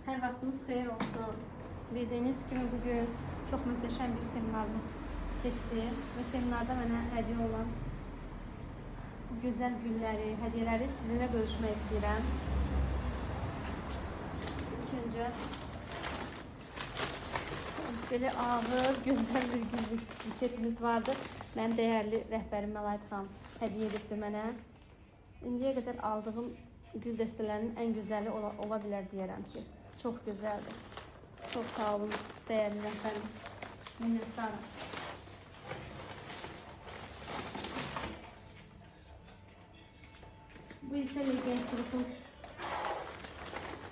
Her vaxtınız xeyir olsun. Bildiğiniz gibi bugün çok muhteşem bir seminarımız geçti ve seminarda mənə hediye olan bu güzel gülləri, hediyeləri sizinle görüşmək istəyirəm. İlk önce böyle ağır, güzel bir gül buketimiz vardı. Mənim değerli rəhbərim Məlayət xanım hediye edibdi mənə. İndiyə qədər aldığım gül dəstələrinin en güzeli ola bilər deyərəm ki. Çok güzeldir. Çok sağ olun değerli rəhbərim. Minnətdarım. Bu ise Legend Grup'un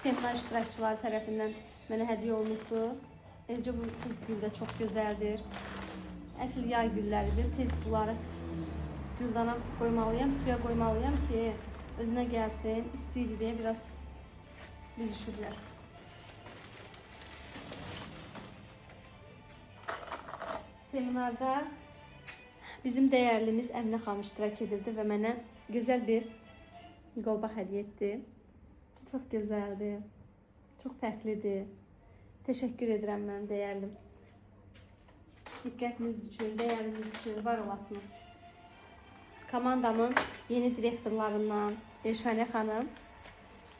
seminar iştirakçıları tarafından mənə hediye olunubdu. Ayrıca bu gül de çok güzeldir. Əsl yay gülləridir. Tez bunları güldana koymalıyam, suya koymalıyam ki özüne gelsin. İstiydi diye biraz büzüşürlər. Seminarda bizim değerlimiz Əminə xanım iştirak edirdi ve mənə güzel bir qolbaq hediye etdi. Çok güzeldi. Çok fərqlidir. Teşekkür edirəm mənim değerlim. Diqqətiniz üçün, değeriniz üçün var olasınız. Komandamın yeni direktorlarından Elşanə xanım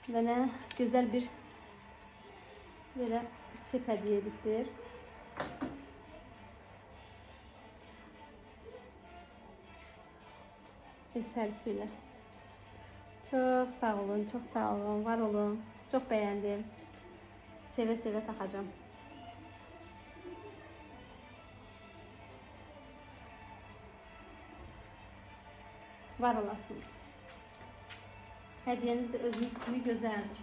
mənə güzel bir belə sep hediye edibdir. Selfie'yle. Çok sağ olun, çok sağ olun, var olun. Çok beğendim. Seve seve takacağım. Var olasınız. Hediyeniz de özünüz gibi güzeldir.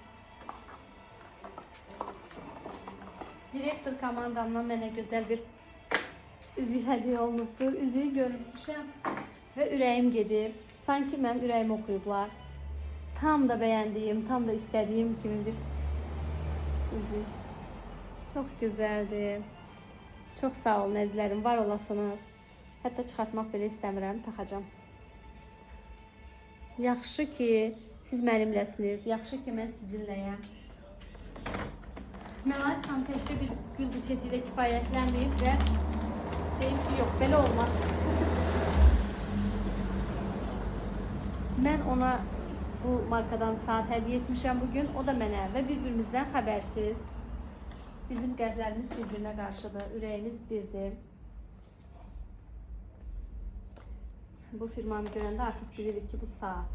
Direktor komandamdan mənə güzel bir üzük hediye olunubdur. Üzüyü görmüşəm ve ürəyim gedib. Sanki mənim ürəyimi oxuyublar. Tam da beğendiğim, tam da istediğim gibi bir üzük. Çok güzeldi. Çok sağ olun əzizlərim, var olasınız. Hətta çıxartmaq belə istəmirəm, taxacağım. Yaxşı ki siz mənimləsiniz, yaxşı ki mən sizinləyəm. Məlayət xanım təkcə bir gül buketi ilə kifayətlənməyib və deyim ki, yox, belə olmaz. Mən ona bu markadan saat hediye etmişəm bugün, o da mənə və bir-birimizdən xəbərsiz. Bizim qəlblərimiz bir-birinə qarşıdır, ürəyimiz birdir. Bu firmanı görəndə artıq bilirik ki, bu saat.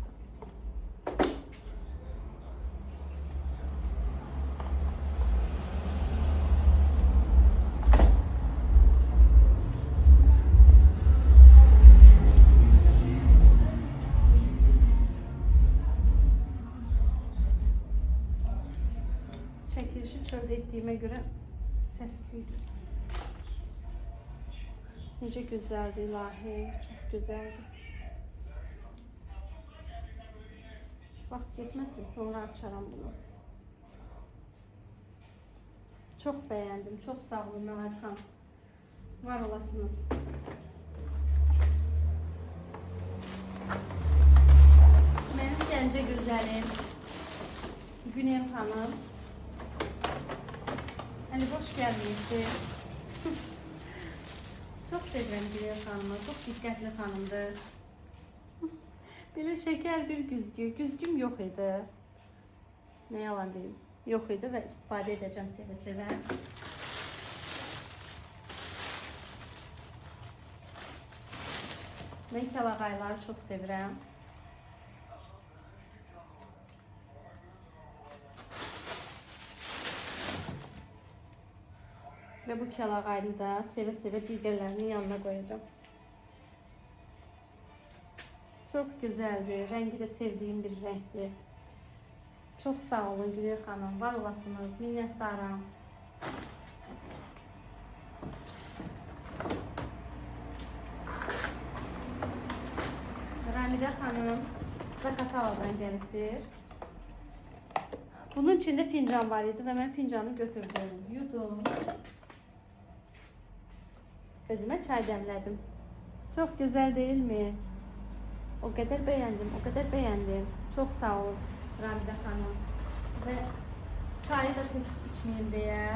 Çekilişi çölde ettiğime göre ses duydu. Nece güzeldi ilahi, çok güzeldi. Vaxt yetməsin, sonra açaram bunu. Çok beğendim, çok sağ olun Məlayət xanım. Var olasınız. Mənim gəncə gözəlim Günel xanım. Hani boş gelmişti. Çok severim Günel xanımı, çok dikkatli xanımdır. Böyle şeker bir güzgü. Güzgüm yok idi. Ne yalan deyim. Yok idi ve istifade edeceğim seve-seve. Ben kəlağayları çok sevirəm. Ve bu kəlağayını da seve-seve digərlərinin yanına koyacağım. Çok güzeldi. Rengi de sevdiğim bir renkti. Çok sağ olun Gülür Hanım. Var olasınız. Minnətdaram. Ramidə Hanım Zakataladan gəlibdir. Bunun içinde fincan var idi ve ben fincanı götürdüm. Yudum. Özüme çay demledim. Çok güzel değil mi? O kadar beğendim, o kadar beğendim. Çok sağ olun Ramide Hanım. Ve Çayı da tek içmeyeyim diye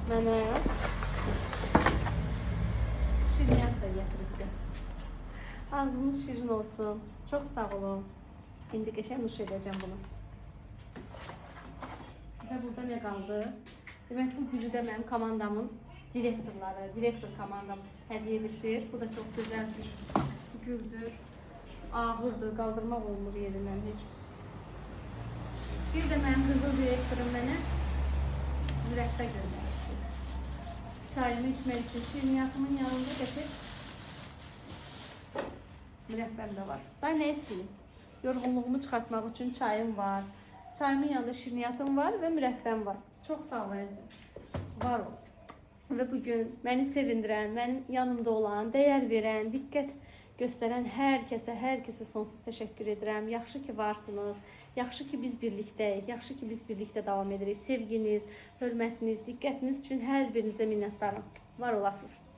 mənə şirniyyat da gətiribdi. Ağzınız şirin olsun. Çok sağ olun. İndi qəşəng nuş edəcəm bunu. Və burada nə qaldı? Demək bu gülü də mənim komandamın direktorları, direktor komandam hədiyyə etmişdir. Bu da çox gözəl bir güldür. Ağırdır, qaldırmaq olmur yerindən heç. Bir də mənim qızıl direktorum mənə mürəbbə göndərdi. Çayımı içmək üçün şirniyyatımın yanında qəşəng mürəbbəm də var. Daha nə istəyim? Yorğunluğumu çıxartmaq üçün çayım var. Çayımın yanında şirniyyatım var və mürəbbəm var. Çox sağ ol əzizim. Var ol. Və bugün məni sevindirən, mənim yanımda olan, dəyər verən, diqqət göstərən hər kəsə sonsuz təşəkkür edirəm. Yaxşı ki varsınız. Yaxşı ki biz birlikdəyik. Yaxşı ki biz birlikdə davam edirik. Sevginiz, hörmətiniz, diqqətiniz üçün hər birinizə minnətdaram. Var olasınız.